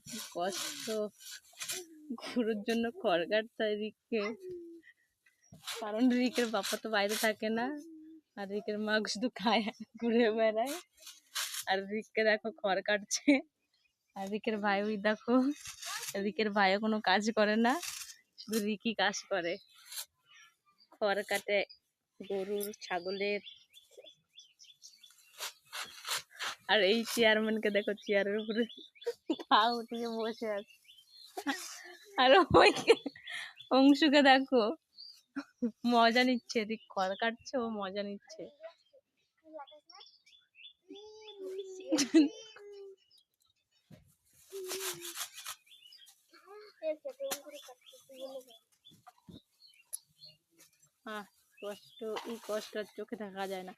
কি কষ্ট, গরুর জন্য খড় কাটতে হয় রিককে, কারণ রিকের বাবা তো বাইরে থাকে না, আর রিকের মা শুধু খায় ঘুরে বেড়ায়। আর রিককে দেখো খড় কাটছে, আর রিকের ভাই ওই দেখো, রিকের ভাইও কোনো কাজ করে না, শুধু রিকই কাজ করে, খড় কাটে গরুর ছাগলের। আর এই চেয়ারম্যানকে দেখো চেয়ারের উপরে পা উঠিয়ে বসে আছে। আর ওই অংশুকে দেখো মজা নিচ্ছে, রিক খড় কাটছে, ও মজা নিচ্ছে। কষ্ট, এই কষ্ট চোখে দেখা যায় না।